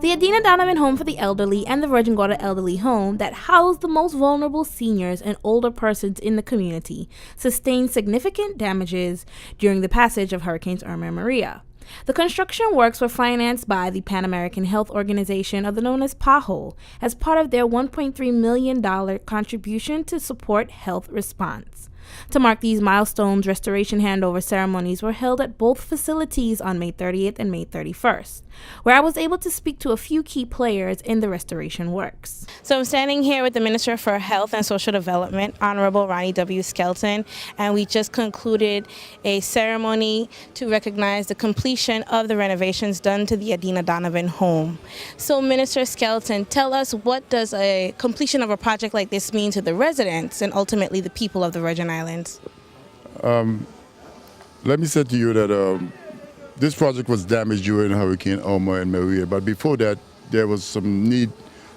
The Adina Donovan Home for the Elderly and the Virgin Gorda Elderly Home that house the most vulnerable seniors and older persons in the community sustained significant damages during the passage of Hurricanes Irma and Maria. The construction works were financed by the Pan American Health Organization, otherwise known as PAHO, as part of their $1.3 million contribution to support health response. To mark these milestones, restoration handover ceremonies were held at both facilities on May 30th and May 31st, where I was able to speak to a few key players in the restoration works. So I'm standing here with the Minister for Health and Social Development, Honorable Ronnie W. Skelton, and we just concluded a ceremony to recognize the completion of the renovations done to the Adina Donovan Home. So Minister Skelton, tell us, what does a completion of a project like this mean to the residents and ultimately the people of the Virgin Islands? Let me say to you that this project was damaged during Hurricane Irma and Maria, but before that there was some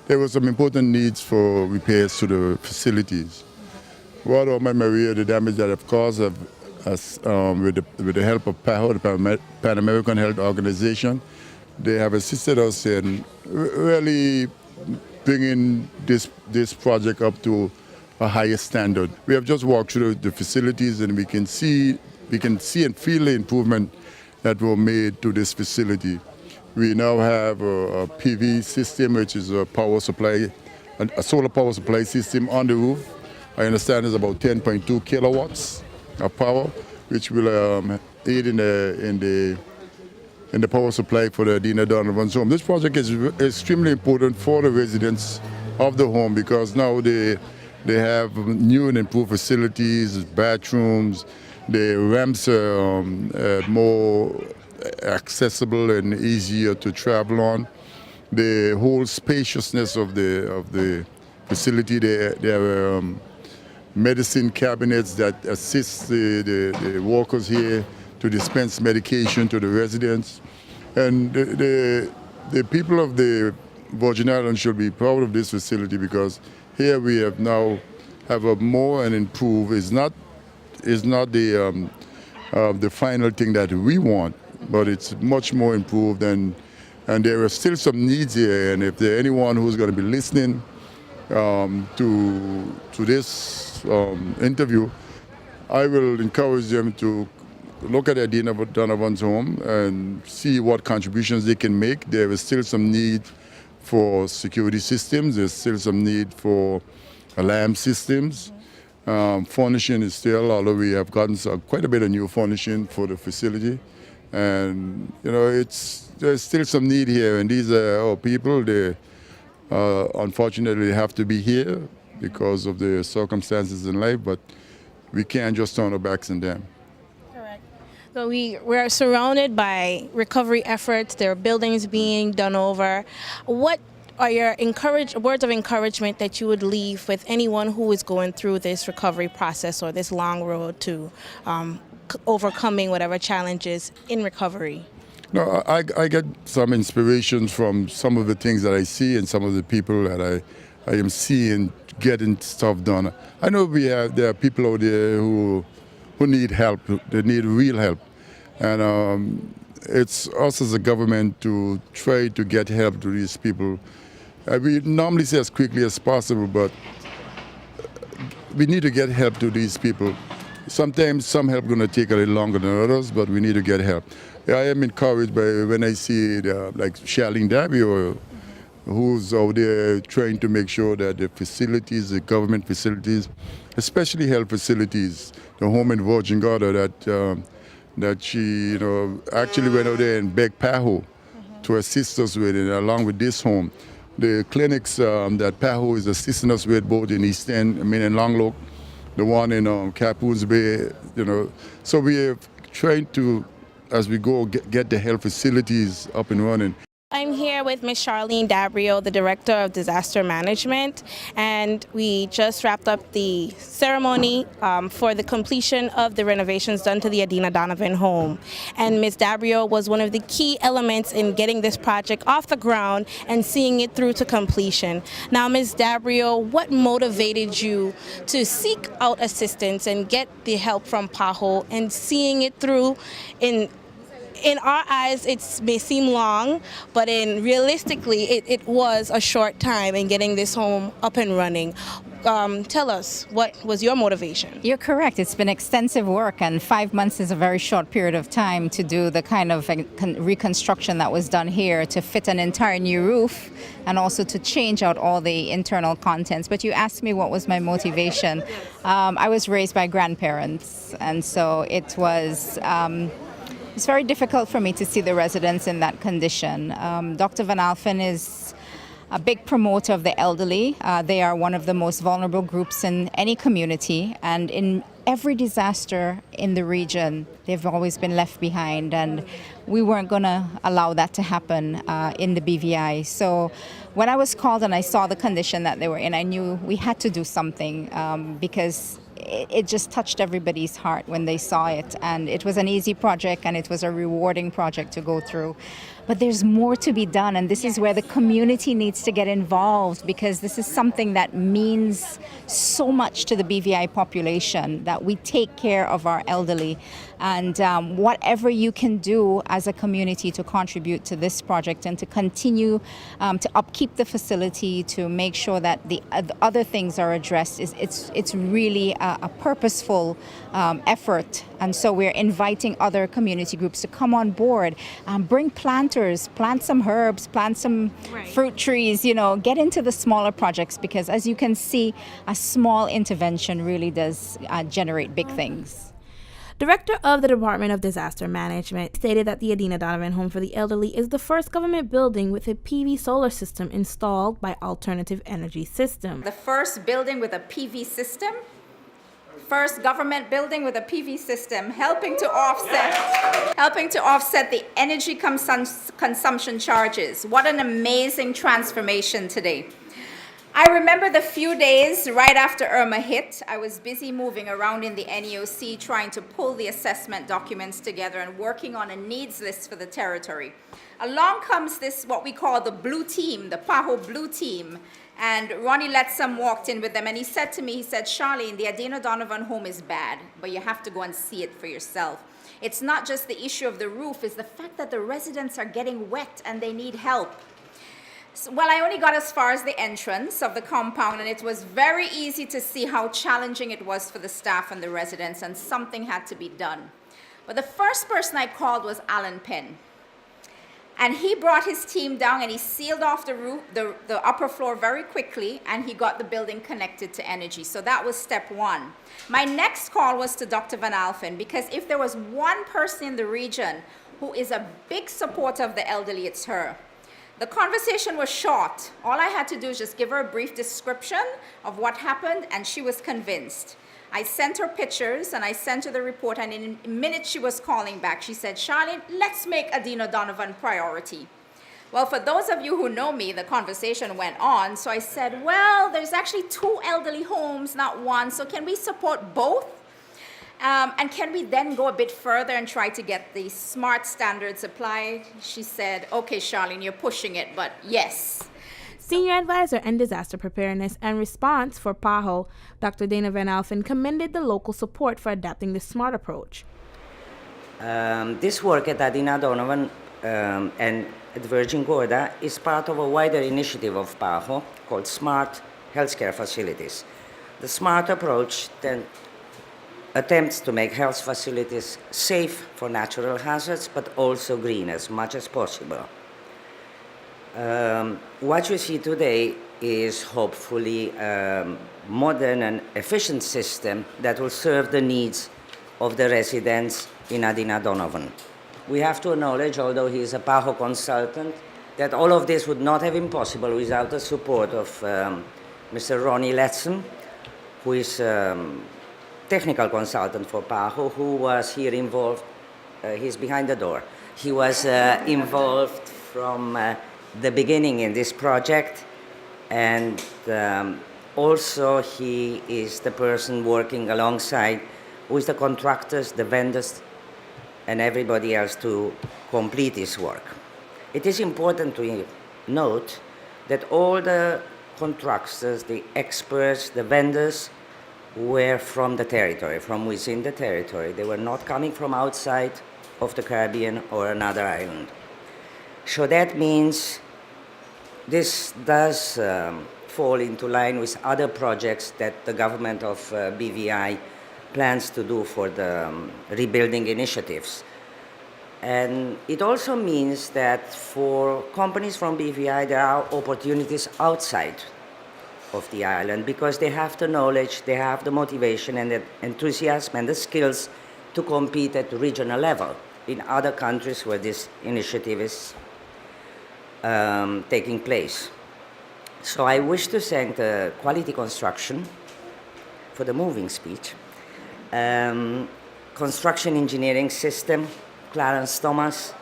important needs for repairs to the facilities. What Irma and Maria, the damage that have caused with the help of PAHO, the Pan American Health Organization, they have assisted us in really bringing this project up to a higher standard. We have just walked through the facilities and we can see and feel the improvement that were made to this facility. We now have a PV system, which is a power supply, a solar power supply system on the roof. I understand it's about 10.2 kilowatts of power, which will aid in the power supply for the Adina Donovan's home. This project is extremely important for the residents of the home because now they have new and improved facilities, bathrooms. The ramps are more accessible and easier to travel on. The whole spaciousness of the facility, they have medicine cabinets that assist the workers here to dispense medication to the residents. And the people of the Virgin Islands should be proud of this facility because here we have now have a more and improve. Is not the final thing that we want, but it's much more improved, and there are still some needs here. And if there anyone who's going to be listening to this interview, I will encourage them to look at Adina Donovan's home and see what contributions they can make. There is still some need for security systems. There's still some need for alarm systems. Furnishing is still, although we have gotten quite a bit of new furnishing for the facility. And, you know, there's still some need here. And these are our people. They unfortunately have to be here because of the circumstances in life, but we can't just turn our backs on them. So we're surrounded by recovery efforts. There are buildings being done over. What are your words of encouragement that you would leave with anyone who is going through this recovery process or this long road to overcoming whatever challenges in recovery? No, I get some inspirations from some of the things that I see and some of the people that I am seeing getting stuff done. I know there are people out there who need help. They need real help. And it's us as a government to try to get help to these people. We normally say as quickly as possible, but we need to get help to these people. Sometimes some help going to take a little longer than others, but we need to get help. I am encouraged by when I see like Charlene Dabio, who's out there trying to make sure that the facilities, the government facilities, especially health facilities, the home in Virgin Gorda that she actually went out there and begged PAHO to assist us with it, along with this home. The clinics that PAHO is assisting us with, both in East End, in Long Loc, the one in Capoons Bay, So we are trying to, as we go, get the health facilities up and running. I'm here with Ms. Charlene Dabrio, the Director of Disaster Management, and we just wrapped up the ceremony for the completion of the renovations done to the Adina Donovan Home. And Ms. Dabrio was one of the key elements in getting this project off the ground and seeing it through to completion. Now, Ms. Dabrio, what motivated you to seek out assistance and get the help from PAHO and seeing it through in in our eyes, it may seem long, but realistically, it was a short time in getting this home up and running. Tell us, what was your motivation? You're correct. It's been extensive work, and 5 months is a very short period of time to do the kind of reconstruction that was done here, to fit an entire new roof and also to change out all the internal contents. But you asked me what was my motivation. I was raised by grandparents, and so it was... it's very difficult for me to see the residents in that condition. Dr. Van Alphen is a big promoter of the elderly. They are one of the most vulnerable groups in any community, and in every disaster in the region, they've always been left behind, and we weren't going to allow that to happen in the BVI. So when I was called and I saw the condition that they were in, I knew we had to do something because it just touched everybody's heart when they saw it, and it was an easy project and it was a rewarding project to go through. But there's more to be done, and this is where the community needs to get involved, because this is something that means so much to the BVI population, that we take care of our elderly. And whatever you can do as a community to contribute to this project and to continue to upkeep the facility, to make sure that the other things are addressed, it's really a purposeful effort. And so we're inviting other community groups to come on board, bring planters, plant some herbs, plant some fruit trees, get into the smaller projects, because as you can see, a small intervention really does generate big things. Director of the Department of Disaster Management stated that the Adina Donovan Home for the Elderly is the first government building with a PV solar system installed by Alternative Energy System. The first building with a PV system, first government building with a PV system, helping to offset the energy consumption charges. What an amazing transformation today. I remember the few days right after Irma hit. I was busy moving around in the NEOC, trying to pull the assessment documents together and working on a needs list for the territory. Along comes this, what we call the blue team, the PAHO blue team. And Ronnie Letsom walked in with them, and he said to me, he said, "Charlene, the Adina Donovan Home is bad, but you have to go and see it for yourself. It's not just the issue of the roof, it's the fact that the residents are getting wet and they need help." So, well, I only got as far as the entrance of the compound, and it was very easy to see how challenging it was for the staff and the residents, and something had to be done. But the first person I called was Alan Penn. And he brought his team down and he sealed off the roof, the upper floor very quickly, and he got the building connected to energy. So that was step one. My next call was to Dr. Van Alphen, because if there was one person in the region who is a big supporter of the elderly, it's her. The conversation was short. All I had to do was just give her a brief description of what happened, and she was convinced. I sent her pictures and I sent her the report, and in a minute she was calling back. She said, "Charlene, let's make Adina Donovan priority." Well, for those of you who know me, the conversation went on. So I said, well, there's actually 2 elderly homes, not one. So can we support both? And can we then go a bit further and try to get the smart standards applied? She said, "Okay, Charlene, you're pushing it, but yes." Senior Advisor in Disaster Preparedness and Response for PAHO, Dr. Dana Van Alphen, commended the local support for adapting this smart approach. This work at Adina Donovan and at Virgin Gorda is part of a wider initiative of PAHO called Smart Healthcare Facilities. The smart approach then attempts to make health facilities safe for natural hazards, but also green as much as possible. What you see today is hopefully a modern and efficient system that will serve the needs of the residents in Adina Donovan. We have to acknowledge, although he is a PAHO consultant, that all of this would not have been possible without the support of Mr. Ronnie Letson, who is technical consultant for PAHO, who was here involved. He's behind the door. He was involved from the beginning in this project, and also he is the person working alongside with the contractors, the vendors, and everybody else to complete this work. It is important to note that all the contractors, the experts, the vendors were from the territory, from within the territory. They were not coming from outside of the Caribbean or another island. So that means this does fall into line with other projects that the government of BVI plans to do for the rebuilding initiatives. And it also means that for companies from BVI, there are opportunities outside of the island because they have the knowledge, they have the motivation and the enthusiasm and the skills to compete at the regional level in other countries where this initiative is taking place. So I wish to thank the Quality Construction for the moving speech, Construction Engineering System, Clarence Thomas,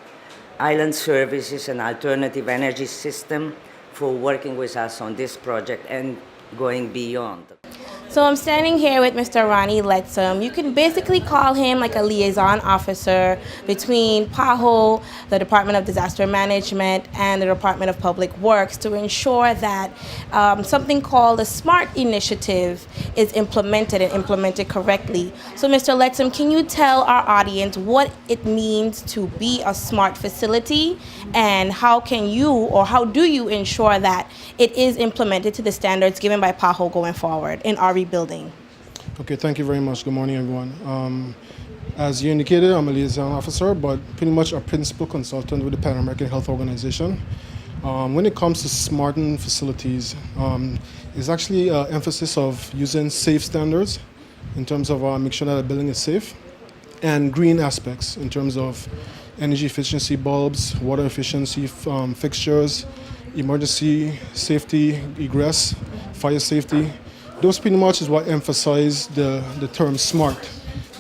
Island Services and Alternative Energy System for working with us on this project and going beyond. So I'm standing here with Mr. Ronnie Letsom. You can basically call him like a liaison officer between PAHO, the Department of Disaster Management, and the Department of Public Works to ensure that something called a SMART initiative is implemented and implemented correctly. So Mr. Letsom, can you tell our audience what it means to be a SMART facility and how can you or how do you ensure that it is implemented to the standards given by PAHO going forward in our rebuilding? Okay, thank you very much. Good morning, everyone. As you indicated, I'm a liaison officer, but pretty much a principal consultant with the Pan American Health Organization. When it comes to smarting facilities, it's actually an emphasis of using safe standards in terms of making sure that the building is safe, and green aspects in terms of energy efficiency bulbs, water efficiency fixtures, emergency safety, egress, fire safety. Those pretty much is what emphasize the term SMART.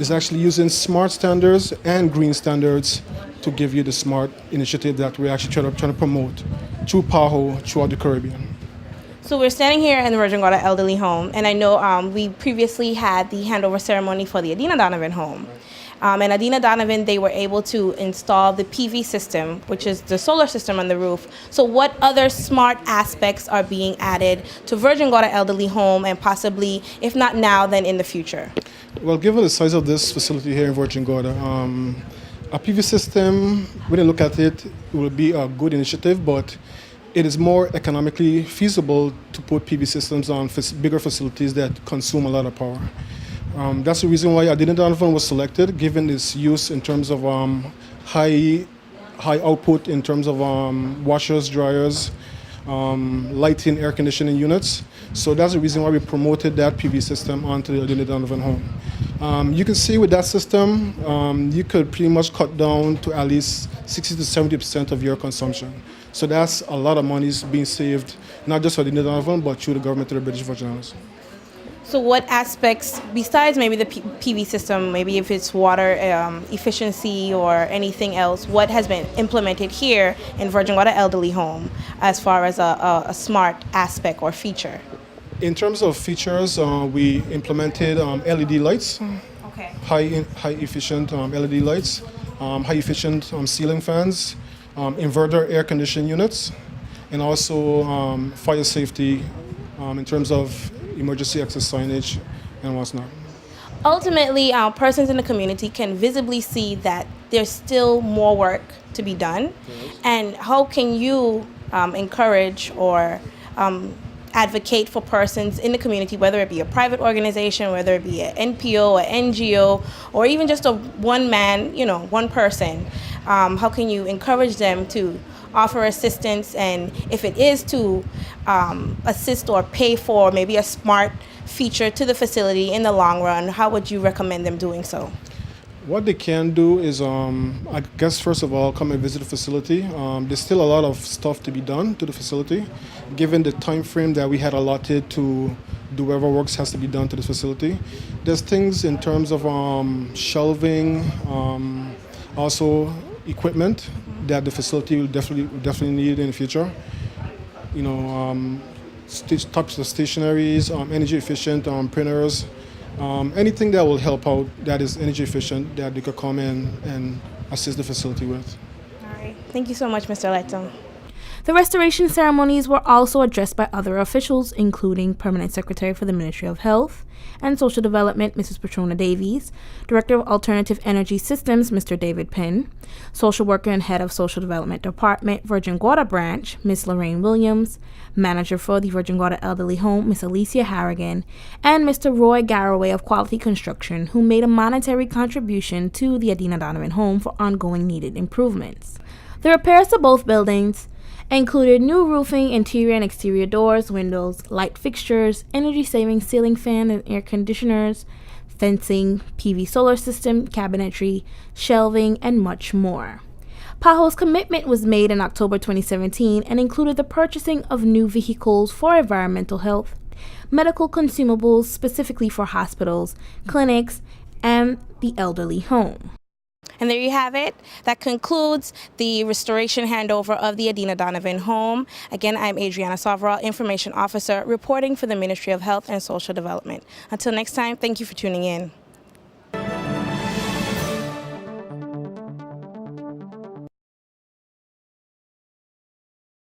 It's actually using SMART standards and green standards to give you the SMART initiative that we're actually trying to promote through PAHO throughout the Caribbean. So we're standing here in the Virgin Gorda Elderly Home, and I know we previously had the handover ceremony for the Adina Donovan Home. And Adina Donovan, they were able to install the PV system, which is the solar system on the roof. So what other SMART aspects are being added to Virgin Gorda Elderly Home and possibly, if not now, then in the future? Well, given the size of this facility here in Virgin Gorda, a PV system, when you look at it, it will be a good initiative, but it is more economically feasible to put PV systems on bigger facilities that consume a lot of power. That's the reason why Adina Donovan was selected, given its use in terms of high output in terms of washers, dryers, lighting, air conditioning units. So that's the reason why we promoted that PV system onto the Adina Donovan Home. You can see with that system, you could pretty much cut down to at least 60 to 70% of your consumption. So that's a lot of money being saved, not just for Adina Donovan, but through the government of the British Virgin Islands. So what aspects, besides maybe the PV system, maybe if it's water efficiency or anything else, what has been implemented here in Virgin Gorda Elderly Home as far as a SMART aspect or feature? In terms of features, we implemented LED lights, Okay. high efficient LED lights, high efficient ceiling fans, inverter air conditioning units, and also fire safety in terms of emergency access signage and whatnot. Ultimately, persons in the community can visibly see that there's still more work to be done. Yes. And how can you encourage or advocate for persons in the community, whether it be a private organization, whether it be an NPO, an NGO, or even just a one man, one person? How can you encourage them to offer assistance, and if it is to assist or pay for maybe a SMART feature to the facility in the long run, how would you recommend them doing so? What they can do is, I guess, first of all, come and visit the facility. There's still a lot of stuff to be done to the facility, given the time frame that we had allotted to do whatever works has to be done to this facility. There's things in terms of shelving, also equipment that the facility will definitely need in the future. Types of stationaries, energy efficient printers, anything that will help out that is energy efficient that they could come in and assist the facility with. All right. Thank you so much, Mr. Letsom. The restoration ceremonies were also addressed by other officials, including Permanent Secretary for the Ministry of Health and Social Development, Mrs. Patrona Davies, Director of Alternative Energy Systems, Mr. David Penn, Social Worker and Head of Social Development Department, Virgin Gorda Branch, Ms. Lorraine Williams, Manager for the Virgin Gorda Elderly Home, Ms. Alicia Harrigan, and Mr. Roy Garraway of Quality Construction, who made a monetary contribution to the Adina Donovan Home for ongoing needed improvements. The repairs to both buildings included new roofing, interior and exterior doors, windows, light fixtures, energy-saving ceiling fan and air conditioners, fencing, PV solar system, cabinetry, shelving, and much more. PAHO's commitment was made in October 2017 and included the purchasing of new vehicles for environmental health, medical consumables specifically for hospitals, clinics, and the elderly home. And there you have it. That concludes the restoration handover of the Adina Donovan Home. Again, I'm Adriana Savra, Information Officer, reporting for the Ministry of Health and Social Development. Until next time, thank you for tuning in.